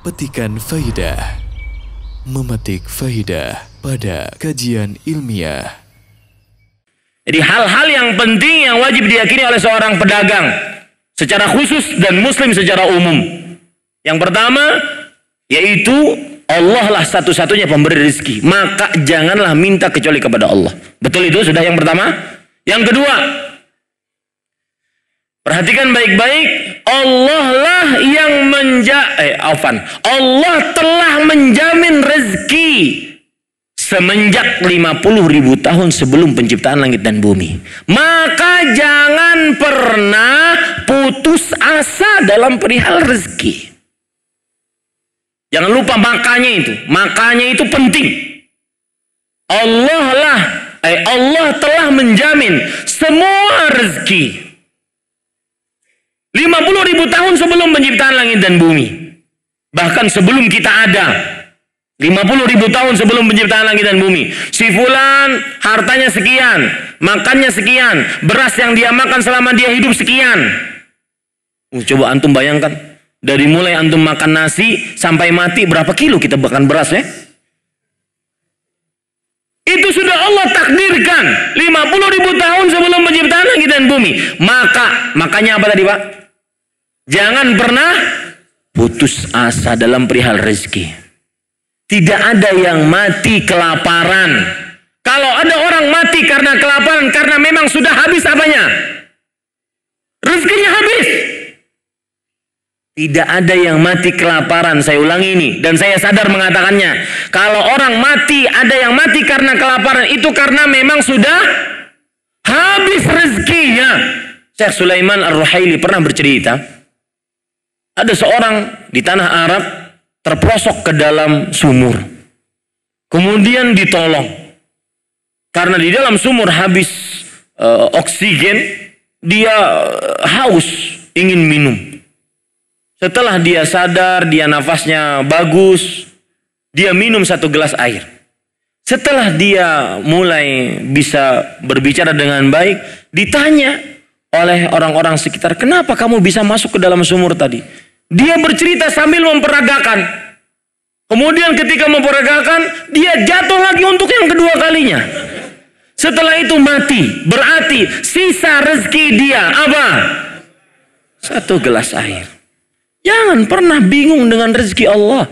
Petikan Faidah. Memetik faidah pada kajian ilmiah. Jadi hal-hal yang penting yang wajib diyakini oleh seorang pedagang secara khusus dan muslim secara umum. Yang pertama yaitu Allah lah satu-satunya pemberi rezeki. Maka janganlah minta kecuali kepada Allah. Betul itu sudah yang pertama. Yang kedua, perhatikan baik-baik, Allah lah yang Allah telah menjamin rezeki semenjak 50.000 tahun sebelum penciptaan langit dan bumi. Maka jangan pernah putus asa dalam perihal rezeki. Jangan lupa makanya itu penting. Allah telah menjamin semua rezeki 50.000 tahun sebelum penciptaan langit dan bumi. Bahkan sebelum kita ada 50.000 tahun sebelum penciptaan langit dan bumi. Si fulan hartanya sekian, makannya sekian, beras yang dia makan selama dia hidup sekian. Coba antum bayangkan, dari mulai antum makan nasi sampai mati berapa kilo kita makan beras ya? Itu sudah Allah takdirkan 50.000 tahun sebelum penciptaan langit dan bumi. Makanya apa tadi Pak? Jangan pernah putus asa dalam perihal rezeki. Tidak ada yang mati kelaparan. Kalau ada orang mati karena kelaparan, karena memang sudah habis apanya? Rezekinya habis. Tidak ada yang mati kelaparan. Saya ulangi ini, dan saya sadar mengatakannya. Kalau orang mati, ada yang mati karena kelaparan, itu karena memang sudah habis rezekinya. Syekh Sulaiman Ar-Ruhaili pernah bercerita, ada seorang di tanah Arab terperosok ke dalam sumur. Kemudian ditolong. Karena di dalam sumur habis oksigen, dia haus, ingin minum. Setelah dia sadar, dia nafasnya bagus, dia minum 1 gelas air. Setelah dia mulai bisa berbicara dengan baik, ditanya oleh orang-orang sekitar, kenapa kamu bisa masuk ke dalam sumur tadi? Dia bercerita sambil memperagakan. Kemudian ketika memperagakan, dia jatuh lagi untuk yang kedua kalinya. Setelah itu mati. Berarti sisa rezeki dia apa? 1 gelas air. Jangan pernah bingung dengan rezeki Allah.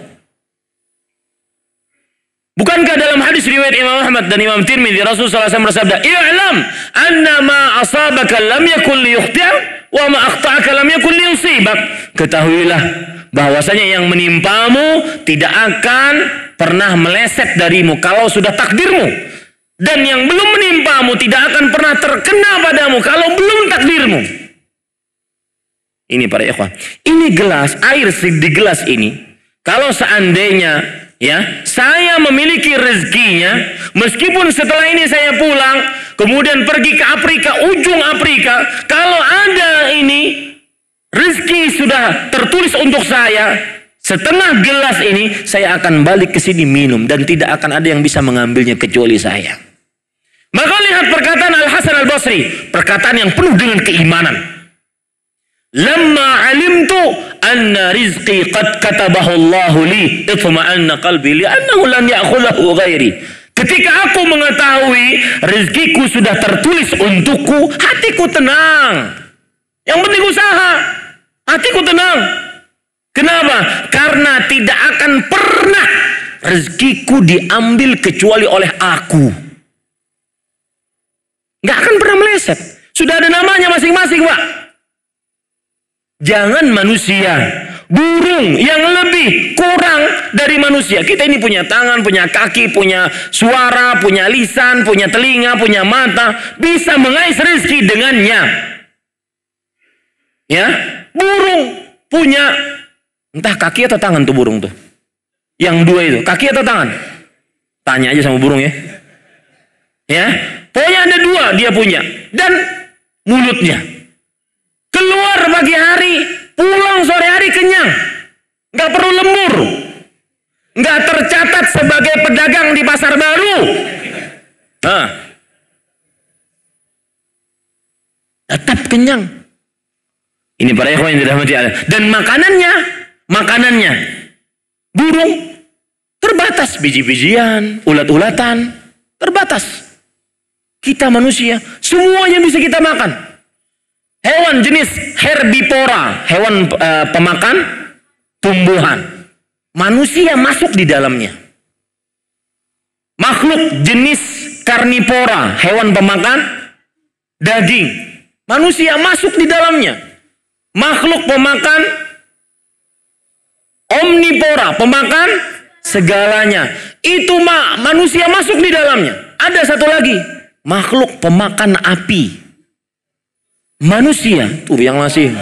Bukankah dalam hadis riwayat Imam Ahmad dan Imam Tirmidzi, Rasulullah SAW bersabda, "I'lam anna ma asabaka lam yakun liyukhti'ak wa ma akhta'aka lam yakun liyusibak." Ketahuilah bahwasanya yang menimpamu tidak akan pernah meleset darimu kalau sudah takdirmu, dan yang belum menimpamu tidak akan pernah terkena padamu kalau belum takdirmu. Ini para ikhwan, ini gelas air di gelas ini, kalau seandainya ya saya memiliki rezekinya, meskipun setelah ini saya pulang kemudian pergi ke Afrika, ujung Afrika, kalau ada ini rezeki sudah tertulis untuk saya, setengah gelas ini saya akan balik ke sini minum, dan tidak akan ada yang bisa mengambilnya kecuali saya. Maka lihat perkataan Al-Hasan Al-Basri, perkataan yang penuh dengan keimanan. Lamma alimtu anna rizqi qad katabahu Allahu li itma'anna qalbi li'annahu lan ya'khulahu ghairi. Ketika aku mengetahui rezekiku sudah tertulis untukku, hatiku tenang. Yang penting usaha, hatiku tenang. Kenapa? Karena tidak akan pernah rezekiku diambil kecuali oleh aku. Nggak akan pernah meleset. Sudah ada namanya masing-masing, Pak. Jangan manusia, burung yang lebih kurang dari manusia. Kita ini punya tangan, punya kaki, punya suara, punya lisan, punya telinga, punya mata, bisa mengais rezeki dengannya. Ya, burung punya entah kaki atau tangan tuh burung tuh. Yang dua itu, kaki atau tangan? Tanya aja sama burung ya. Ya, pokoknya ada dua dia punya, dan mulutnya. Keluar pagi hari, pulang sore hari kenyang. Nggak perlu lembur. Nggak tercatat sebagai pedagang di pasar baru. Nah, tetap kenyang. Ini para ikhwan yang dirahmati Allah. Dan makanannya Burung terbatas, biji-bijian, ulat-ulatan terbatas. Kita manusia semuanya bisa kita makan. Hewan jenis herbivora, hewan pemakan tumbuhan, manusia masuk di dalamnya. Makhluk jenis karnivora, hewan pemakan daging, manusia masuk di dalamnya. Makhluk pemakan omnivora, pemakan segalanya, itu manusia masuk di dalamnya. Ada satu lagi, makhluk pemakan api, manusia tuh yang masih